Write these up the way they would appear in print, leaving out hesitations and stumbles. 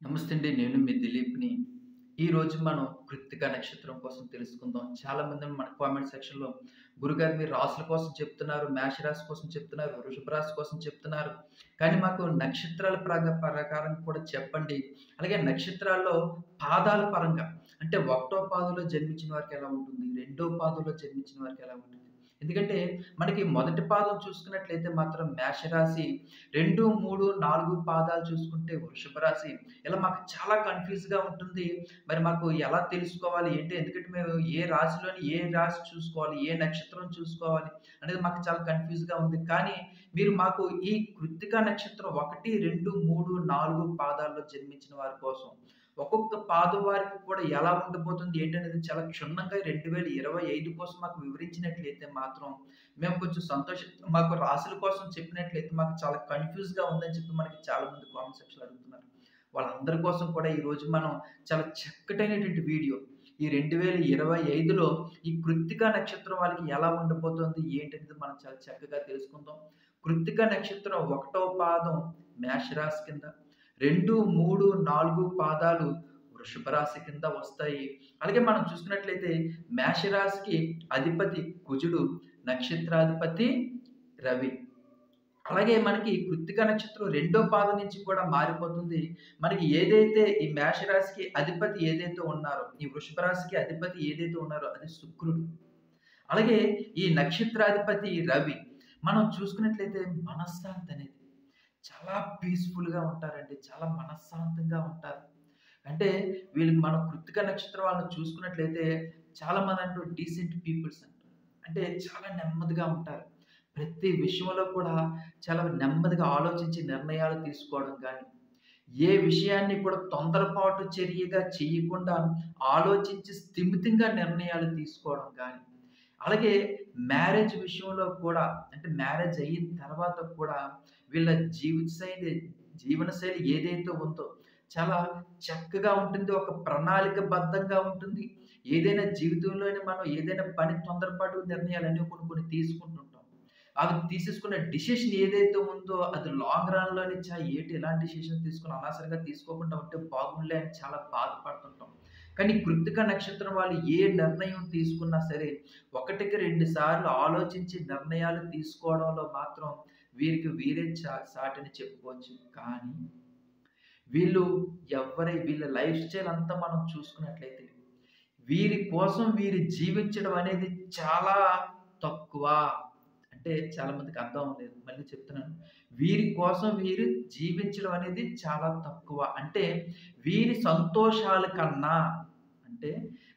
నమస్తే అండి. నేను మీ దిలీప్‌ని. ఈరోజు మనం కృత్తిక నక్షత్రం కోసం తెలుసుకుందాం. చాలామంది మన కామెంట్ సెక్షన్‌లో గురుగారు మీరు రాసుల కోసం చెప్తున్నారు, మేష రాశి కోసం చెప్తున్నారు, వృషభ రాశి కోసం చెప్తున్నారు. కానీ మాకు నక్షత్రాల ప్రకారం కూడా చెప్పండి. అలాగే నక్షత్రాల్లో పాదాల పరంగా అంటే ఒకటో పాదంలో జన్మించిన వారికి ఎలా ఉంటుంది? రెండో పాదంలో జన్మించిన వారికి ఎలా ఉంటుంది? ఎందుకంటే మనకి మొదటి పాదం చూసుకున్నట్లయితే మాత్రం మేషరాశి, 2, 3, 4 పాదాలు చూసుకుంటే వృషభ రాశి. ఇలా మాకు చాలా కన్‌ఫ్యూజ్‌గా ఉంటుంది. మరి మాకు ఎలా తెలుసుకోవాలి ఏంటి? ఎందుకంటే మేము ఏ రాశి చూసుకోవాలి? ఏ నక్షత్రం చూసుకోవాలి? అనేది మాకు చాలా కన్‌ఫ్యూజ్‌గా ఉంది. కానీ మీరు మాకు ఈ కృత్తిక నక్షత్రం 1, 2, 3, 4 పాదాల్లో జన్మించిన వారి కోసం ఒక్కొక్క పాదం వారికి కూడా ఎలా ఉండబోతుంది ఏంటనేది చాలా క్షుణ్ణంగా 2025 కోసం మాకు వివరించినట్లయితే మాత్రం మేము కొంచెం మాకు రాశుల కోసం చెప్పినట్లయితే మాకు చాలా కన్‌ఫ్యూజ్‌గా ఉందని చెప్పి మనకి చాలామంది కామెంట్ సెక్షన్‌లో అడుగుతున్నారు. వాళ్ళందరి కోసం కూడా ఈరోజు మనం చాలా చక్కటైనటువంటి వీడియో. ఈ 2025లో ఈ కృత్తిక నక్షత్రం వాళ్ళకి ఎలా ఉండబోతోంది ఏంటనేది మనం చాలా చక్కగా తెలుసుకుందాం. కృత్తిక నక్షత్రం 1వ పాదం మేషరాశి కింద, 2, 3, 4 పాదాలు వృషభ రాశి కింద వస్తాయి. అలాగే మనం చూసుకున్నట్లయితే మేషరాశికి అధిపతి కుజుడు, నక్షత్రాధిపతి రవి. అలాగే మనకి కృత్తిక నక్షత్రం రెండో పాదం నుంచి కూడా మారిపోతుంది. మనకి ఏదైతే ఈ మేషరాశికి అధిపతి ఏదైతే ఉన్నారో, ఈ వృషభ రాశికి అధిపతి ఏదైతే ఉన్నారో అది శుక్రుడు. అలాగే ఈ నక్షత్రాధిపతి రవి. మనం చూసుకున్నట్లయితే మనశ్శాంతి అనేది చాలా పీస్‌ఫుల్‌గా ఉంటారండి. చాలా మనశ్శాంతంగా ఉంటారు. అంటే వీళ్ళకి మనం కృత్తిక నక్షత్రం వాళ్ళని చూసుకున్నట్లయితే చాలామంది అంటారు డీసెంట్ పీపుల్స్ అంటారు. అంటే చాలా నెమ్మదిగా ఉంటారు. ప్రతి విషయంలో కూడా చాలా నెమ్మదిగా ఆలోచించి నిర్ణయాలు తీసుకోవడం గాని, ఏ విషయాన్ని కూడా తొందరపాటు చర్యగా చేయకుండా ఆలోచించి స్థిమితంగా నిర్ణయాలు తీసుకోవడం గాని, అలాగే మ్యారేజ్ విషయంలో కూడా అంటే మ్యారేజ్ అయిన తర్వాత కూడా వీళ్ళ జీవనశైలి ఏదైతే ఉందో చాలా చక్కగా ఉంటుంది. ఒక ప్రణాళికబద్ధంగా ఉంటుంది. ఏదైనా జీవితంలోనే మనం ఏదైనా పని తొందరపాటు నిర్ణయాలన్నీ కొన్ని కొన్ని తీసుకుంటుంటాం. అవి తీసేసుకున్న డిసిషన్ ఏదైతే ఉందో అది లాంగ్ రన్‌లోని ఏటి ఇలాంటి డిసిషన్ తీసుకొని అనవసరంగా తీసుకోకుండా ఉంటే బాగుండులే అని చాలా బాధపడుతుంటాం. కానీ కృత్తిక నక్షత్రం వాళ్ళు ఏ నిర్ణయం తీసుకున్నా సరే, ఒకటికి 2 సార్లు ఆలోచించి నిర్ణయాలు తీసుకోవడంలో మాత్రం వీరికి వీరే సాటని చెప్పుకోవచ్చు. కానీ వీళ్ళ లైఫ్ స్టైల్ అంతా మనం చూసుకున్నట్లయితే, వీరి కోసం వీరు జీవించడం అనేది చాలా తక్కువ. అంటే చాలా మందికి అర్థం అవ్వలేదు. మళ్ళీ చెప్తున్నాను. వీరి కోసం వీరు జీవించడం అనేది చాలా తక్కువ. అంటే వీరి సంతోషాల కన్నా అంటే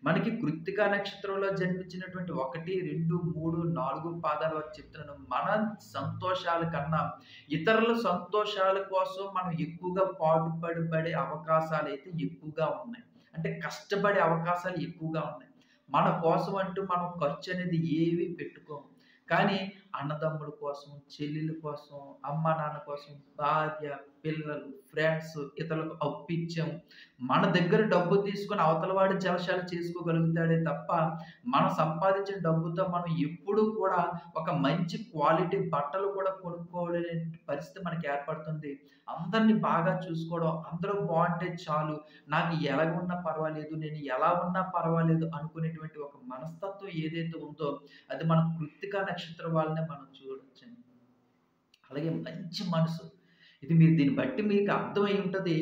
మనకి కృత్తిక నక్షత్రంలో జన్మించినటువంటి 1, 2, 3, 4 పాదాల వరకు చెప్తున్నాను. మన సంతోషాల కన్నా ఇతరుల సంతోషాల కోసం మనం ఎక్కువగా పాటుపడే అవకాశాలైతే ఎక్కువగా ఉన్నాయి. అంటే కష్టపడే అవకాశాలు ఎక్కువగా ఉన్నాయి. మన కోసం అంటూ మనం ఖర్చనేది ఏవి పెట్టుకోము. కానీ అన్నదమ్ముల కోసం, చెల్లెల కోసం, అమ్మ-నాన్న కోసం, భార్య, పిల్లలు, ఫ్రెండ్స్ ఇతరులకు అప్పిచ్చాం. మన దగ్గర డబ్బు తీసుకొని అవతల వాడు జలశాలు చేసుకోగలుగుతాడే తప్ప, మనం సంపాదించిన డబ్బుతో మనం ఎప్పుడూ కూడా ఒక మంచి క్వాలిటీ బట్టలు కూడా కొనుక్కోలేని పరిస్థితి మనకి ఏర్పడుతుంది. అందరిని బాగా చూసుకోవడం, అందరూ బావుంటే చాలు, నాకు ఎలాగున్నా పర్వాలేదు, నేను ఎలా ఉన్నా పర్వాలేదు అనుకునేటువంటి ఒక మనస్తత్వం ఏదైతే ఉందో, అది మన కృత్తిక నక్షత్రం వాళ్ళనే మనం చూడొచ్చండి. అలాగే మంచి మనసు. ఇది మీరు దీన్ని బట్టి మీకు అర్థమై ఉంటది.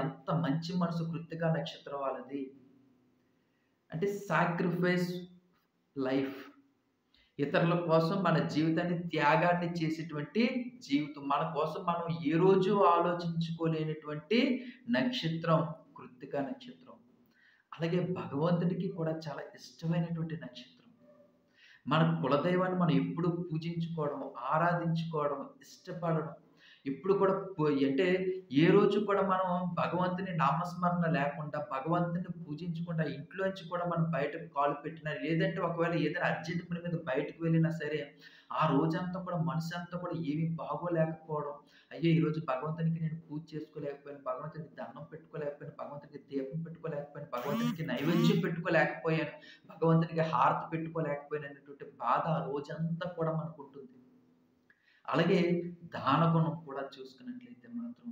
ఎంత మంచి మనసు కృత్తిక నక్షత్రం వాళ్ళది. అంటే సాక్రిఫైస్ లైఫ్. ఇతరుల కోసం మన జీవితాన్ని త్యాగాన్ని చేసేటువంటి జీవితం. మన కోసం మనం ఏ రోజు ఆలోచించుకోలేనటువంటి నక్షత్రం కృత్తిక నక్షత్రం. అలాగే భగవంతుడికి కూడా చాలా ఇష్టమైనటువంటి నక్షత్రం. మన కులదైవాన్ని మనం ఎప్పుడూ పూజించుకోవడం, ఆరాధించుకోవడం, ఇష్టపడడం. ఎప్పుడు కూడా అంటే ఏ రోజు కూడా మనం భగవంతుని నామస్మరణ లేకుండా, భగవంతుని పూజించకుండా ఇంట్లోంచి కూడా మనం బయటకు కాలు పెట్టినా, లేదంటే ఒకవేళ ఏదైనా అర్జెంట్ పని మీద బయటకు వెళ్ళినా సరే, ఆ రోజంతా కూడా మనసంతా కూడా ఏమీ బాగోలేకపోవడం. అయ్యో! ఈరోజు భగవంతునికి నేను పూజ చేసుకోలేకపోయాను, భగవంతునికి దండం పెట్టుకోలేకపోయాను, భగవంతునికి దీపం పెట్టుకోలేకపోయాను, భగవంతునికి నైవేద్యం పెట్టుకోలేకపోయాను, భగవంతునికి హారతి పెట్టుకోలేకపోయాను అనేటువంటి బాధ ఆ రోజంతా కూడా మనకుంటుంది. అలాగే దాన గుణం కూడా చూసుకున్నట్లయితే మాత్రం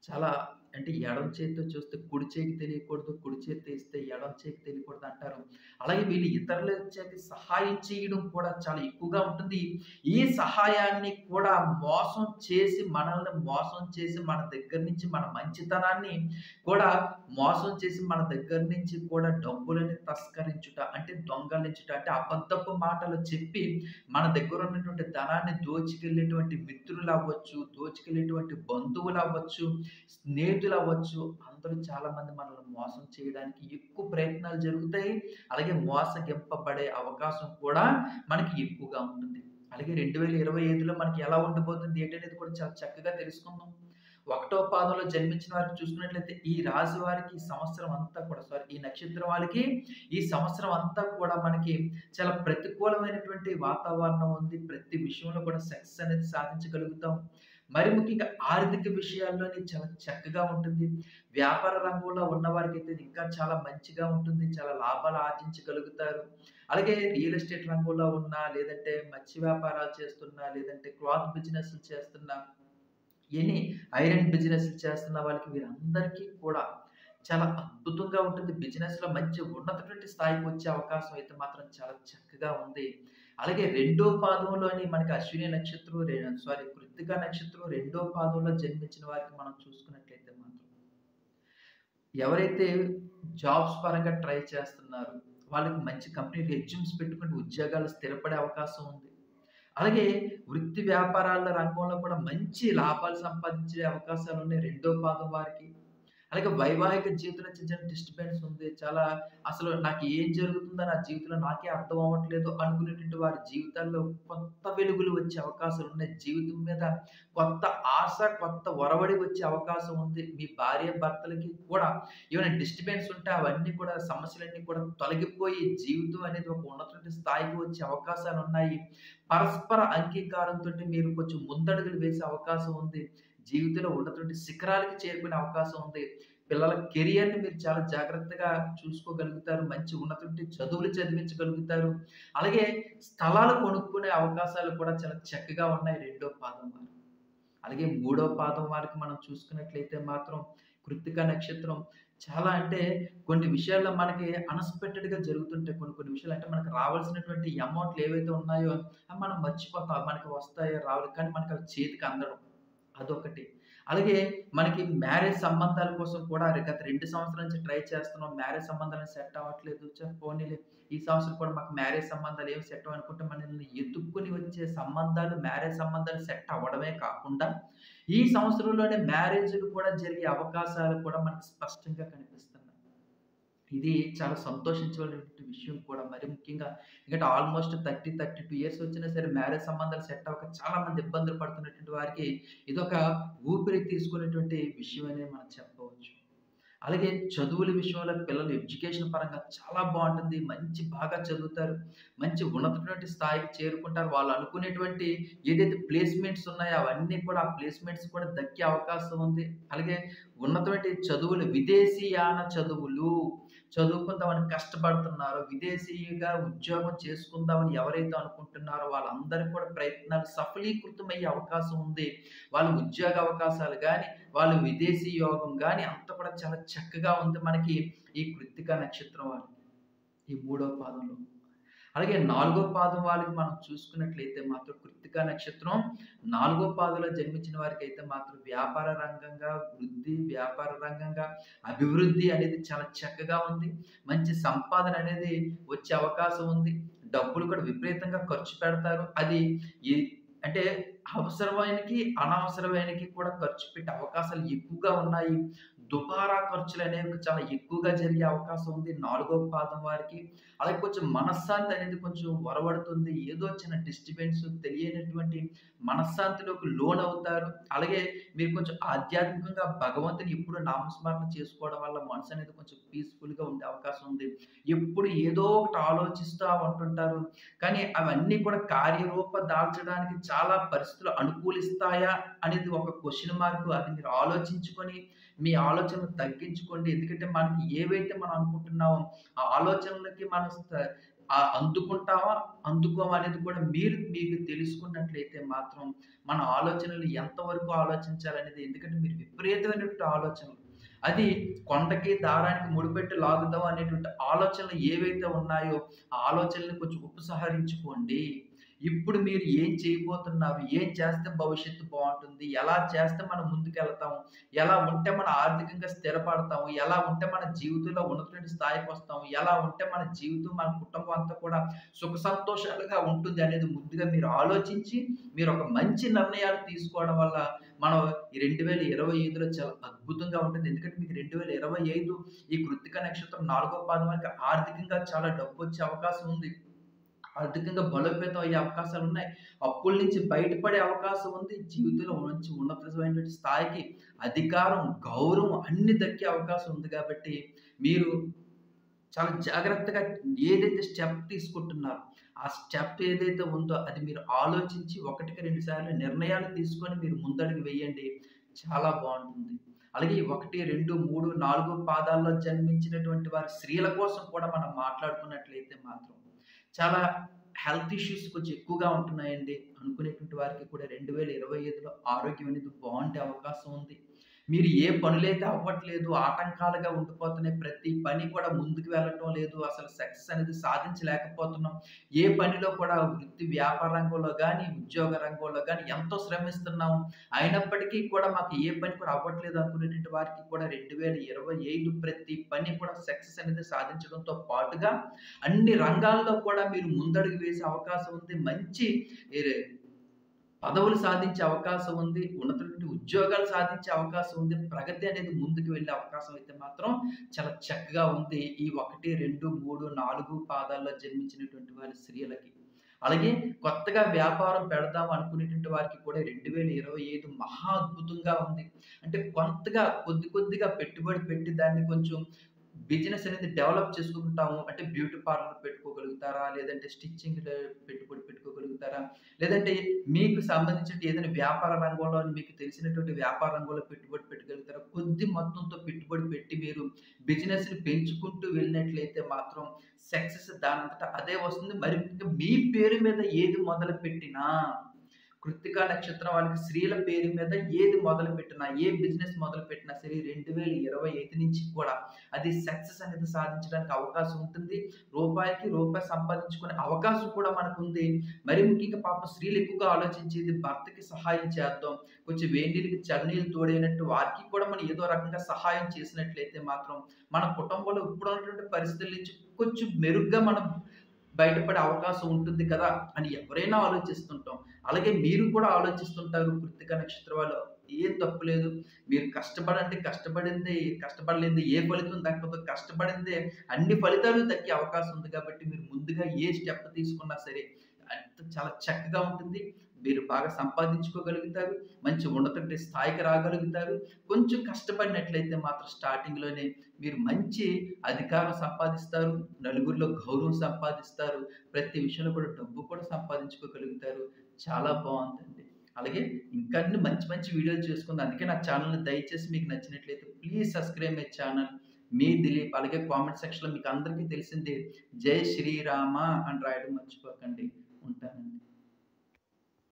చాలా అంటే ఎడమ చేత్తో చూస్తే కుడి చేయికి తెలియకూడదు. కుడి చేత్తో ఇస్తే ఎడమ చేయికి తెలియకూడదు అంటారు. అలాగే వీళ్ళు ఇతరులకి సహాయం చేయడం కూడా చాలా ఎక్కువగా ఉంటుంది. ఈ సహాయాన్ని కూడా మోసం చేసి మనల్ని మోసం చేసి మన దగ్గర నుంచి మన మంచితనాన్ని కూడా మోసం చేసి మన దగ్గర నుంచి కూడా డబ్బులని తస్కరించుట అంటే దొంగలించుట అంటే అబద్ధపు మాటలు చెప్పి మన దగ్గర ఉన్నటువంటి ధనాన్ని దోచుకెళ్ళేటువంటి మిత్రులవ్వచ్చు, దోచుకెళ్ళేటువంటి బంధువులవ్వచ్చు, స్నేహితులవ్వచ్చు అందరూ చాలామంది మనల్ని మోసం చేయడానికి ఎక్కువ ప్రయత్నాలు జరుగుతాయి. అలాగే మోసగింపబడే అవకాశం కూడా మనకి ఎక్కువగా ఉంటుంది. అలాగే 2025లో మనకి ఎలా ఉండబోతుంది ఏంటనేది కూడా చాలా చక్కగా తెలుసుకుందాం. ఒకటో పాదంలో జన్మించిన వారికి చూసుకున్నట్లయితే ఈ రాశి వారికి ఈ సంవత్సరం అంతా కూడా ఈ నక్షత్రం వాళ్ళకి ఈ సంవత్సరం అంతా కూడా మనకి చాలా ప్రతికూలమైనటువంటి వాతావరణం ఉంది. ప్రతి విషయంలో కూడా సక్సెస్ అనేది సాధించగలుగుతాం. మరి ముఖ్యంగా ఆర్థిక విషయాల్లోని చాలా చక్కగా ఉంటుంది. వ్యాపార రంగంలో ఉన్న వారికైతే ఇంకా చాలా మంచిగా ఉంటుంది. చాలా లాభాలు ఆర్జించగలుగుతారు. అలాగే రియల్ ఎస్టేట్ రంగంలో ఉన్నా, లేదంటే మత్స్య వ్యాపారాలు చేస్తున్నా, లేదంటే క్లాత్ బిజినెస్‌లు చేస్తున్నా, ఎనీ ఐరన్ బిజినెస్‌లు చేస్తున్న వాళ్ళకి వీరందరికీ కూడా చాలా అద్భుతంగా ఉంటుంది. బిజినెస్‌లో మంచి ఉన్నతమైన స్థాయికి వచ్చే అవకాశం అయితే మాత్రం చాలా చక్కగా ఉంది. అలాగే రెండో పాదంలోని మనకి అశ్విని నక్షత్రం కృత్తిక నక్షత్రం రెండో పాదంలో జన్మించిన వారికి మనం చూసుకున్నట్లయితే మాత్రం ఎవరైతే జాబ్స్ పరంగా ట్రై చేస్తున్నారో వాళ్ళకి మంచి కంపెనీ రెజ్యూమ్స్ పెట్టుకుంటే ఉద్యోగాలు స్థిరపడే అవకాశం ఉంది. అలాగే వృత్తి వ్యాపారాల రంగంలో కూడా మంచి లాభాలు సంపాదించే అవకాశాలున్నాయి రెండో పాదం వారికి. అలాగే వైవాహిక జీవితంలో చిన్న చిన్న డిస్టర్బెన్స్ ఉంది. అసలు నాకు ఏం జరుగుతుందో నా జీవితంలో నాకే అర్థం అవ్వట్లేదు అనుకునేటువంటి వారి జీవితాల్లో కొత్త వెలుగులు వచ్చే అవకాశాలున్నాయి. జీవితం మీద కొత్త ఆశ, కొత్త ఒరవడి వచ్చే అవకాశం ఉంది. మీ భార్యాభర్తలకి కూడా ఏమైనా డిస్టర్బెన్స్ ఉంటే అవన్నీ కూడా సమస్యలన్నీ కూడా తొలగిపోయి జీవితం అనేది ఒక ఉన్నతమైన స్థాయికి వచ్చే అవకాశాలున్నాయి. పరస్పర అంగీకారంతోటి మీరు కొంచెం ముందడుగులు వేసే అవకాశం ఉంది. జీవితంలో ఉన్నటువంటి శిఖరాలకి చేరుకునే అవకాశం ఉంది. పిల్లల కెరియర్‌ని మీరు చాలా జాగ్రత్తగా చూసుకోగలుగుతారు. మంచి ఉన్నటువంటి చదువులు చదివించగలుగుతారు. అలాగే స్థలాలు కొనుక్కునే అవకాశాలు కూడా చాలా చక్కగా ఉన్నాయి రెండో పాదం వారు. అలాగే మూడో పాదం వారికి మనం చూసుకున్నట్లయితే మాత్రం కృత్తిక నక్షత్రం చాలా అంటే కొన్ని విషయాల్లో మనకి అన్‌ఎక్స్‌పెక్టెడ్‌గా జరుగుతుంటాయి. కొన్ని విషయాలు అంటే మనకు రావాల్సినటువంటి అమౌంట్‌లు ఏవైతే ఉన్నాయో అవి మనం మర్చిపోతాం. మనకి వస్తాయో రావో కానీ మనకు అవి చేతికి అందడం. అదొకటి. అలాగే మనకి మ్యారేజ్ సంబంధాల కోసం కూడా గత 2 సంవత్సరాల నుంచి ట్రై చేస్తున్నాం. మ్యారేజ్ సంబంధాలు సెట్ అవ్వట్లేదు. పోనీలే ఈ సంవత్సరం కూడా మాకు మ్యారేజ్ సంబంధాలు ఏమి సెట్ అవ్వనుకుంటే మనల్ని ఎతుక్కొని వచ్చే సంబంధాలు, మ్యారేజ్ సంబంధాలు సెట్ అవ్వడమే కాకుండా ఈ సంవత్సరంలోనే మ్యారేజ్‌లు కూడా జరిగే అవకాశాలు కూడా మనకు స్పష్టంగా కనిపిస్తున్నాయి. ఇది చాలా సంతోషించవలసినటువంటి విషయం కూడా. మరి ముఖ్యంగా ఎందుకంటే ఆల్మోస్ట్ 32 ఇయర్స్ వచ్చినా సరే మ్యారేజ్ సంబంధాలు సెట్ అవ్వక చాలా మంది ఇబ్బందులు పడుతున్నటువంటి వారికి ఇదొక ఊపిరి తీసుకునేటువంటి విషయం అనే మనం చెప్పవచ్చు. అలాగే చదువుల విషయంలో పిల్లలు ఎడ్యుకేషన్ పరంగా చాలా బాగుంటుంది. బాగా చదువుతారు. మంచి ఉన్నతమైనటువంటి స్థాయికి చేరుకుంటారు. వాళ్ళు అనుకునేటువంటి ఏదైతే ప్లేస్‌మెంట్స్ ఉన్నాయో అవన్నీ కూడా ఆ ప్లేస్‌మెంట్స్ కూడా దక్కే అవకాశం ఉంది. అలాగే ఉన్నతమైన చదువులు విదేశీయాన చదువులు చదువుకుందామని కష్టపడుతున్నారో, విదేశీగా ఉద్యోగం చేసుకుందామని ఎవరైతే అనుకుంటున్నారో వాళ్ళందరికి కూడా ప్రయత్నాలు సఫలీకృతమయ్యే అవకాశం ఉంది. వాళ్ళ ఉద్యోగ అవకాశాలు గాని, వాళ్ళ విదేశీ యోగం గాని అంతా కూడా చాలా చక్కగా ఉంది మనకి ఈ కృత్తిక నక్షత్రం వాళ్ళకి. ఈ మూడో పాదంలో. అలాగే నాలుగో పాదం వాళ్ళకి మనం చూసుకున్నట్లయితే మాత్రం కృత్తిక నక్షత్రం నాలుగో పాదంలో జన్మించిన వారికైతే మాత్రం వ్యాపార రంగంగా అభివృద్ధి అనేది చాలా చక్కగా ఉంది. మంచి సంపాదన అనేది వచ్చే అవకాశం ఉంది. డబ్బులు కూడా విపరీతంగా ఖర్చు పెడతారు. అది ఈ అంటే అవసరమైనకి, అనవసరమైనకి కూడా ఖర్చు పెట్టే అవకాశాలు ఎక్కువగా ఉన్నాయి. దుబారా ఖర్చులనేవి చాలా ఎక్కువగా జరిగే అవకాశం ఉంది నాలుగో పాదం వారికి. అలాగే కొంచెం మనశ్శాంతి అనేది కొంచెం ఒరవడుతుంది. ఏదో చిన్న డిస్టర్బెన్స్ తెలియనటువంటి మనశ్శాంతిలోకి లోనవుతారు. అలాగే మీరు కొంచెం ఆధ్యాత్మికంగా భగవంతుని ఎప్పుడు నామస్మరణ చేసుకోవడం వల్ల మనసు అనేది కొంచెం పీస్‌ఫుల్‌గా ఉండే అవకాశం ఉంది. ఎప్పుడు ఏదో ఒకటి ఆలోచిస్తా ఉంటుంటారు. కానీ అవన్నీ కూడా కార్యరూప దాల్చడానికి చాలా పరిస్థితులు అనుకూలిస్తాయా అనేది ఒక క్వెషన్ మార్క్. అది మీరు ఆలోచించుకొని మీ ఆలోచనలు తగ్గించుకోండి. ఎందుకంటే మనకి ఏవైతే మనం అనుకుంటున్నామో ఆ ఆలోచనలకి మనం అందుకుంటామా? అందుకోమా? అనేది కూడా మీకు తెలుసుకున్నట్లయితే మాత్రం మన ఆలోచనలు ఎంతవరకు ఆలోచించాలనేది ఎందుకంటే మీరు విపరీతమైనటువంటి ఆలోచనలు అది కొండకి, దారానికి ముడిపెట్టి లాగుదాం అనేటువంటి ఆలోచనలు ఏవైతే ఉన్నాయో, ఆ ఆలోచనలని కొంచెం ఉపసంహరించుకోండి. ఇప్పుడు మీరు ఏం చేయబోతున్నారు? ఏం చేస్తే భవిష్యత్తు బావుంటుంది? ఎలా చేస్తే మనం ముందుకెళ్తాము? ఎలా ఉంటే మనం ఆర్థికంగా స్థిరపడతాము? ఎలా ఉంటే మన జీవితంలో ఉన్నతమైన స్థాయికొస్తాము? ఎలా ఉంటే మన జీవితం, మన కుటుంబం అంతా కూడా సుఖ సంతోషాలుగా ఉంటుంది అనేది ముందుగా మీరు ఆలోచించి, మీరొక మంచి నిర్ణయాలు తీసుకోవడం వల్ల మనం ఈ 2025లో చాలా అద్భుతంగా ఉంటుంది. ఎందుకంటే మీకు 2025 ఈ కృత్తిక నక్షత్రం 4వ పాదం వరకు ఆర్థికంగా చాలా డబ్బొచ్చే అవకాశం ఉంది. ఆర్థికంగా బలోపేతం అయ్యే అవకాశాలున్నాయి. అప్పుల నుంచి బయటపడే అవకాశం ఉంది. జీవితంలో మంచి ఉన్నతమైనటువంటి స్థాయికి అధికారం, గౌరవం అన్నీ దక్కే అవకాశం ఉంది కాబట్టి, మీరు చాలా జాగ్రత్తగా ఏదైతే స్టెప్ తీసుకుంటున్నారో, ఆ స్టెప్ ఏదైతే ఉందో అది మీరు ఆలోచించి ఒకటికి 2 సార్లు నిర్ణయాలు తీసుకొని మీరు ముందడుగు వేయండి. చాలా బావుంటుంది. అలాగే 1, 2, 3, 4 పాదాల్లో జన్మించినటువంటి వారి స్త్రీల కోసం కూడా మనం మాట్లాడుకున్నట్లయితే మాత్రం చాలా హెల్త్ ఇష్యూస్ కొంచెం ఎక్కువగా ఉంటున్నాయండి అనుకునేటువంటి వారికి కూడా 2025లో ఆరోగ్యం అనేది బావుండే అవకాశం ఉంది. మీరు ఏ పనులైతే అవ్వట్లేదు, ఆటంకాలుగా ఉండిపోతున్నాయి. ప్రతి పని కూడా ముందుకు వెళ్ళటం లేదు. అసలు సక్సెస్ అనేది సాధించలేకపోతున్నాం. ఏ పనిలో కూడా వృత్తి వ్యాపార రంగంలో గాని, ఉద్యోగ రంగంలో గాని ఎంతో శ్రమిస్తున్నాం. అయినప్పటికీ కూడా మాకు ఏ పని కూడా అవ్వట్లేదు అనుకునేటువంటి వారికి కూడా 2025 ప్రతి పని కూడా సక్సెస్ అనేది సాధించడంతో పాటుగా అన్ని రంగాల్లో కూడా మీరు ముందడుగు వేసే అవకాశం ఉంది. మంచి ఏరే పదవులు సాధించే అవకాశం ఉంది. ఉన్నతమైన ఉద్యోగాలు సాధించే అవకాశం ఉంది. ప్రగతి అనేది ముందుకు వెళ్ళే అవకాశం అయితే మాత్రం చాలా చక్కగా ఉంది. ఈ 1, 2, 3, 4 పాదాల్లో జన్మించినటువంటి వారి స్త్రీలకి. అలాగే కొత్తగా వ్యాపారం పెడదాం అనుకునేటువంటి వారికి కూడా 2025 మహా అద్భుతంగా ఉంది. అంటే కొంతగా కొద్ది కొద్దిగా పెట్టుబడి పెట్టి దాన్ని కొంచెం బిజినెస్ అనేది డెవలప్ చేసుకుంటాము. అంటే బ్యూటీ పార్లర్ పెట్టుకోగలుగుతారా? లేదంటే స్టిచ్చింగ్‌లో పెట్టుబడి పెట్టుకోగలుగుతారా? లేదంటే మీకు సంబంధించిన ఏదైనా వ్యాపార రంగంలో మీకు తెలిసినటువంటి వ్యాపార రంగంలో పెట్టుబడి పెట్టగలుగుతారా? కొద్ది మొత్తంతో పెట్టుబడి పెట్టి మీరు బిజినెస్‌ని పెంచుకుంటూ వెళ్ళినట్లయితే మాత్రం సక్సెస్ దానంతట అదే వస్తుంది. మరి ముఖ్యంగా మీ పేరు మీద ఏది మొదలుపెట్టినా కృత్తికా నక్షత్రం వాళ్ళకి స్త్రీల పేరు మీద ఏది మొదలుపెట్టినా, ఏ బిజినెస్ మొదలుపెట్టినా సరే 2025 నుంచి కూడా అది సక్సెస్ అనేది సాధించడానికి అవకాశం ఉంటుంది. రూపాయికి రూపాయి సంపాదించుకునే అవకాశం కూడా మనకుంది. మరి ముఖ్యంగా పాపం స్త్రీలు ఎక్కువగా ఆలోచించేది భర్తకి సహాయం చేద్దాం. కొంచెం వేడి నీళ్ళకి చన్నీళ్ళు తోడైనట్టు వారికి కూడా మనం ఏదో రకంగా సహాయం చేసినట్లయితే మాత్రం మన కుటుంబంలో ఇప్పుడున్నటువంటి పరిస్థితుల నుంచి కొంచెం మెరుగ్గా మనం బయటపడే అవకాశం ఉంటుంది కదా! అని ఎవరైనా ఆలోచిస్తుంటాం. అలాగే మీరు కూడా ఆలోచిస్తుంటారు కృత్తిక నక్షత్రం వాళ్ళు. ఏం తప్పు లేదు. మీరు కష్టపడండి. కష్టపడలేనిదే ఏ ఫలితం దక్కదో. కష్టపడిందే అన్ని ఫలితాలు దక్కే అవకాశం ఉంది కాబట్టి మీరు ముందుగా ఏ స్టెప్ తీసుకున్నా సరే చాలా చక్కగా ఉంటుంది. మీరు బాగా సంపాదించుకోగలుగుతారు. మంచి ఉన్నతమైన స్థాయికి రాగలుగుతారు. కొంచెం కష్టపడినట్లయితే మాత్రం స్టార్టింగ్‌లోనే మీరు మంచి అధికారం సంపాదిస్తారు. నలుగురిలో గౌరవం సంపాదిస్తారు. ప్రతి విషయంలో కూడా డబ్బు కూడా సంపాదించుకోగలుగుతారు. చాలా బావుందండి. అలాగే ఇంకా అన్ని మంచి మంచి వీడియోలు చేసుకుందాం. అందుకే నా ఛానెల్‌ని దయచేసి మీకు నచ్చినట్లయితే ప్లీజ్ సబ్‌స్క్రైబ్ మై ఛానల్. మీ దిలీప్. అలాగే కామెంట్ సెక్షన్‌లో మీకు అందరికీ తెలిసిందే జై శ్రీరామ అని రాయడం మర్చిపోకండి. ఉంటానండి.